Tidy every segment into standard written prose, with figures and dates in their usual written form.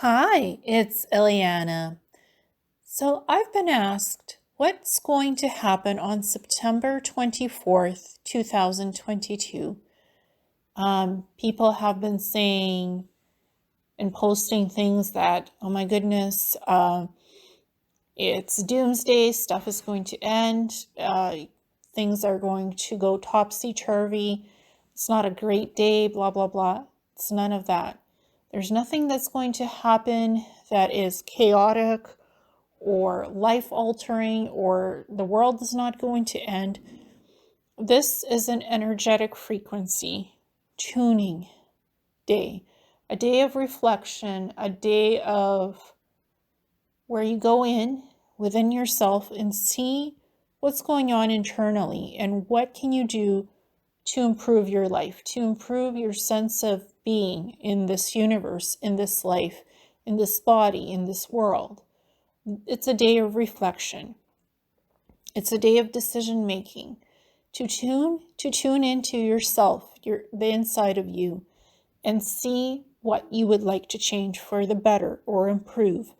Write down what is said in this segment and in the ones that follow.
Hi, it's Ileana. So I've been asked what's going to happen on September 24th, 2022. People have been saying and posting things that, oh my goodness, it's doomsday, stuff is going to end, things are going to go topsy-turvy, it's not a great day, blah, blah, blah. It's none of that. There's nothing that's going to happen that is chaotic or life altering or the world is not going to end. This is an energetic frequency tuning day, a day of reflection, a day of where you go in within yourself and see what's going on internally and what can you do to improve your life, to improve your sense of being in this universe, in this life, in this body, in this world. It's a day of reflection. It's a day of decision making, to tune into yourself, the inside of you, and see what you would like to change for the better or improve.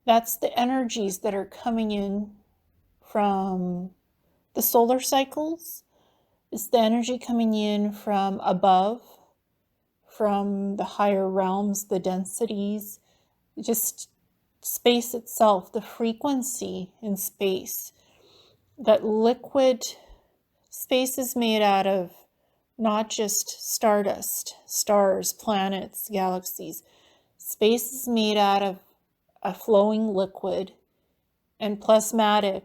That's the energies that are coming in from the solar cycles. It's the energy coming in from above, from the higher realms, the densities, just space itself, the frequency in space. That liquid space is made out of not just stardust, stars, planets, galaxies. Space is made out of a flowing liquid and plasmatic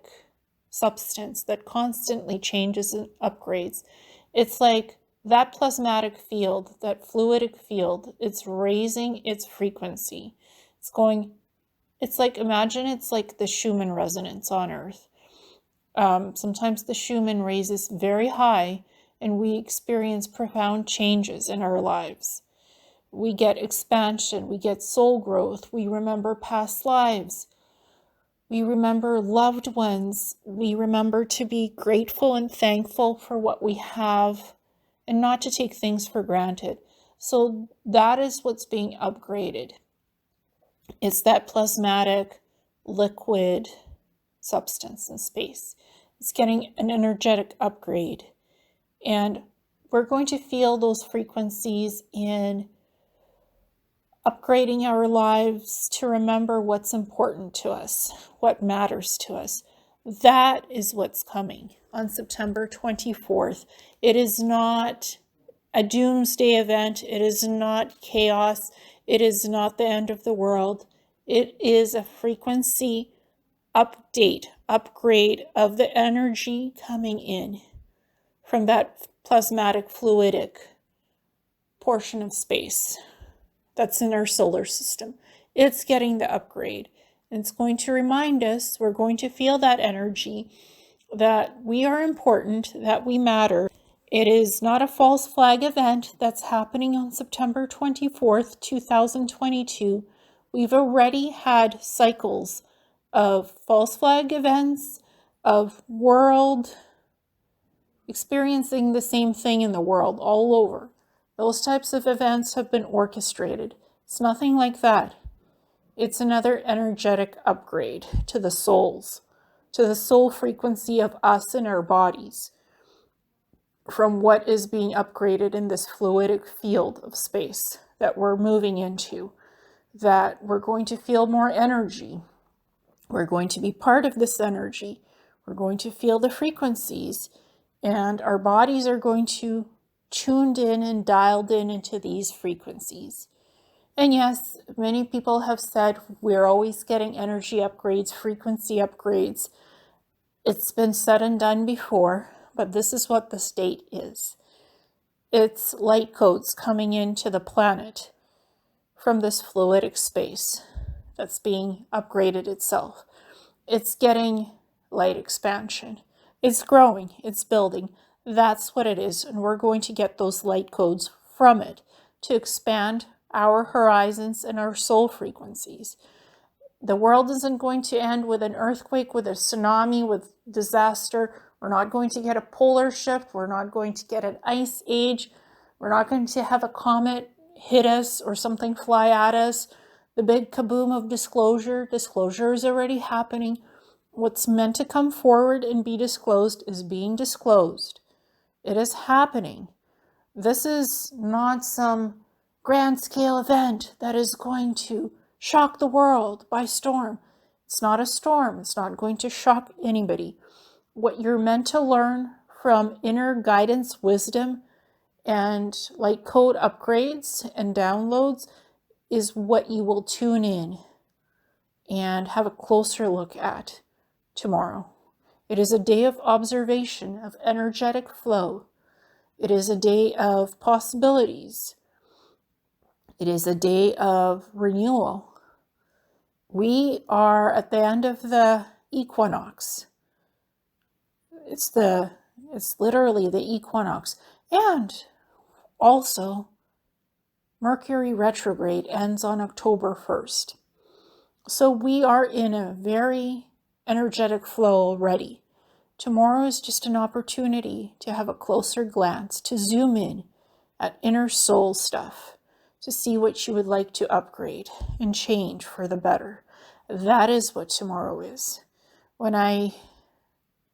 substance that constantly changes and upgrades. It's like that plasmatic field, that fluidic field, it's raising its frequency. Imagine it's like the Schumann resonance on Earth. Sometimes the Schumann raises very high and we experience profound changes in our lives. We get expansion, we get soul growth, we remember past lives, we remember loved ones, we remember to be grateful and thankful for what we have and not to take things for granted. So that is what's being upgraded. It's that plasmatic liquid substance in space. It's getting an energetic upgrade. And we're going to feel those frequencies in upgrading our lives to remember what's important to us, what matters to us. That is what's coming on September 24th. It is not a doomsday event. It is not chaos. It is not the end of the world. It is a frequency update, upgrade of the energy coming in from that plasmatic fluidic portion of space that's in our solar system. It's getting the upgrade. And it's going to remind us, we're going to feel that energy, that we are important, that we matter. It is not a false flag event that's happening on September 24th, 2022. We've already had cycles of false flag events, of world experiencing the same thing in the world all over. Those types of events have been orchestrated. It's nothing like that. It's another energetic upgrade to the souls, to the soul frequency of us and our bodies, from what is being upgraded in this fluidic field of space that we're moving into, that we're going to feel more energy. We're going to be part of this energy. We're going to feel the frequencies, and our bodies are going to tuned in and dialed in into these frequencies. And yes, many people have said we're always getting energy upgrades, frequency upgrades. It's been said and done before, but this is what the state is. It's light codes coming into the planet from this fluidic space that's being upgraded itself. It's getting light expansion. It's growing, it's building. That's what it is, and we're going to get those light codes from it to expand our horizons and our soul frequencies. The world isn't going to end with an earthquake, with a tsunami, with disaster. We're not going to get a polar shift. We're not going to get an ice age. We're not going to have a comet hit us or something fly at us. The big kaboom of disclosure. Disclosure is already happening. What's meant to come forward and be disclosed is being disclosed. It is happening. This is not some grand scale event that is going to shock the world by storm. It's not a storm. It's not going to shock anybody. What you're meant to learn from inner guidance, wisdom, and light code upgrades and downloads is what you will tune in and have a closer look at tomorrow. It is a day of observation, of energetic flow. It is a day of possibilities. It is a day of renewal. We are at the end of the equinox. It's literally the equinox. And also, Mercury retrograde ends on October 1st. So we are in a very energetic flow already. Tomorrow is just an opportunity to have a closer glance, to zoom in at inner soul stuff, to see what you would like to upgrade and change for the better. That is what tomorrow is. When I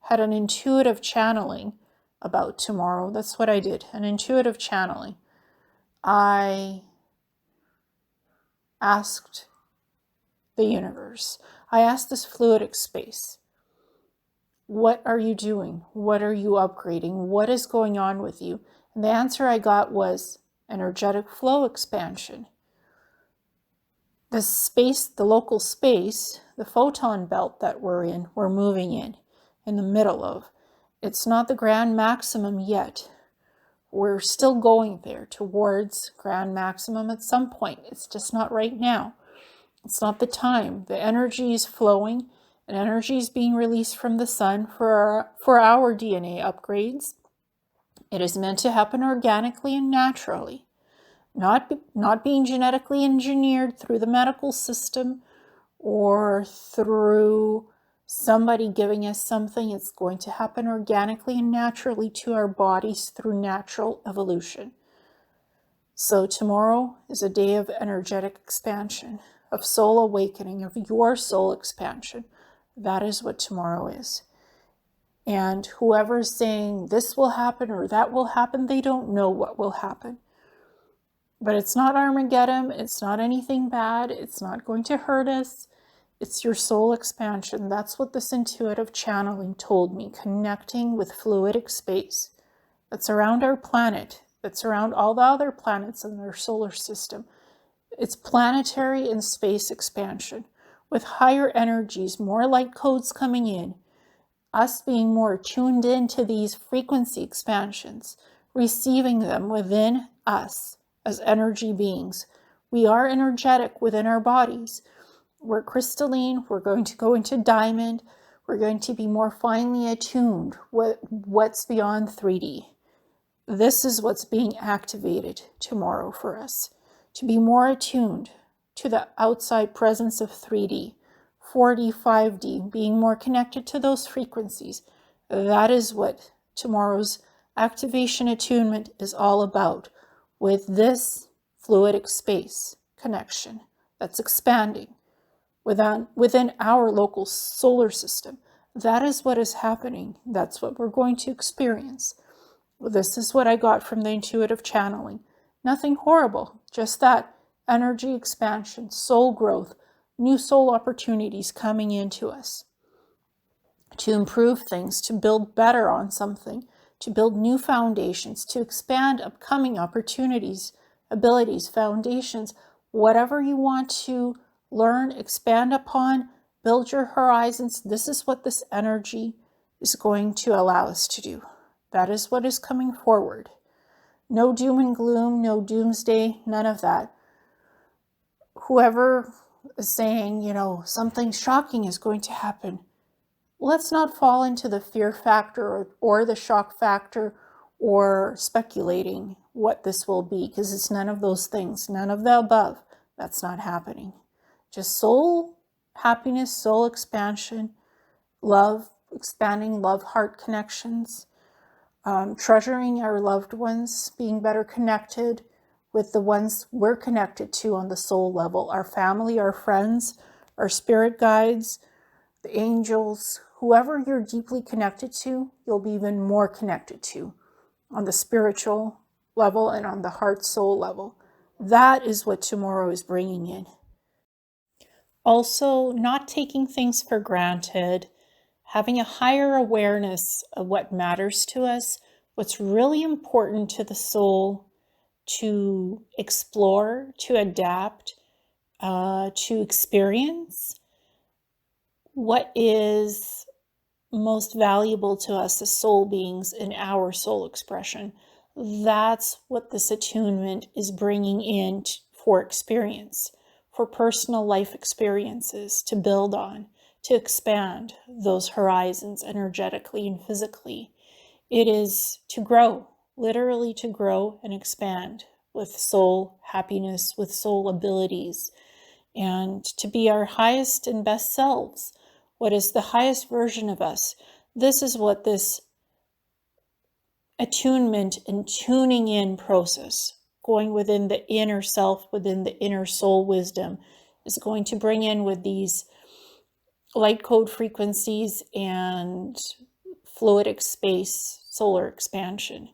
had an intuitive channeling about tomorrow, that's what I did, an intuitive channeling. I asked the universe, I asked this fluidic space, what are you doing? What are you upgrading? What is going on with you? And the answer I got was energetic flow expansion. The space, the local space, the photon belt that we're moving in the middle of. It's not the grand maximum yet. We're still going there towards grand maximum at some point. It's just not right now. It's not the time. The energy is flowing, and energy is being released from the sun for our DNA upgrades. It is meant to happen organically and naturally, not being genetically engineered through the medical system or through somebody giving us something. It's going to happen organically and naturally to our bodies through natural evolution. So tomorrow is a day of energetic expansion, of soul awakening, of your soul expansion. That is what tomorrow is. And whoever's saying this will happen or that will happen, they don't know what will happen. But it's not Armageddon. It's not anything bad. It's not going to hurt us. It's your soul expansion. That's what this intuitive channeling told me, connecting with fluidic space that's around our planet, that's around all the other planets in our solar system. It's planetary and space expansion with higher energies, more light codes coming in, us being more tuned into these frequency expansions, receiving them within us as energy beings. We are energetic within our bodies. We're crystalline. We're going to go into diamond. We're going to be more finely attuned. What's beyond 3D? This is what's being activated tomorrow for us. To be more attuned to the outside presence of 3D, 4D, 5D, being more connected to those frequencies. That is what tomorrow's activation attunement is all about, with this fluidic space connection that's expanding within our local solar system. That is what is happening. That's what we're going to experience. This is what I got from the intuitive channeling. Nothing horrible, just that energy expansion, soul growth, new soul opportunities coming into us to improve things, to build better on something, to build new foundations, to expand upcoming opportunities, abilities, foundations, whatever you want to learn, expand upon, build your horizons. This is what this energy is going to allow us to do. That is what is coming forward. No doom and gloom, no doomsday, none of that. Whoever is saying, something shocking is going to happen, let's not fall into the fear factor or the shock factor or speculating what this will be, because it's none of those things, none of the above. That's not happening. Just soul happiness, soul expansion, love, expanding love heart connections, treasuring our loved ones, being better connected with the ones we're connected to on the soul level, our family, our friends, our spirit guides, the angels, whoever you're deeply connected to, you'll be even more connected to on the spiritual level and on the heart soul level. That is what tomorrow is bringing in. Also, not taking things for granted, having a higher awareness of what matters to us, what's really important to the soul to explore, to adapt, to experience, what is most valuable to us as soul beings in our soul expression. That's what this attunement is bringing in for experience, for personal life experiences to build on, to expand those horizons energetically and physically. It is to grow, literally to grow and expand with soul happiness, with soul abilities, and to be our highest and best selves. What is the highest version of us? This is what this attunement and tuning in process, going within the inner self, within the inner soul wisdom, is going to bring in with these light code frequencies and fluidic space, solar expansion,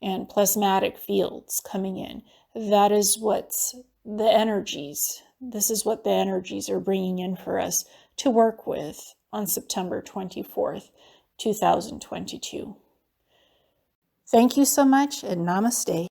and plasmatic fields coming in. That is what's the energies. This is what the energies are bringing in for us to work with on September 24th, 2022. Thank you so much, and namaste.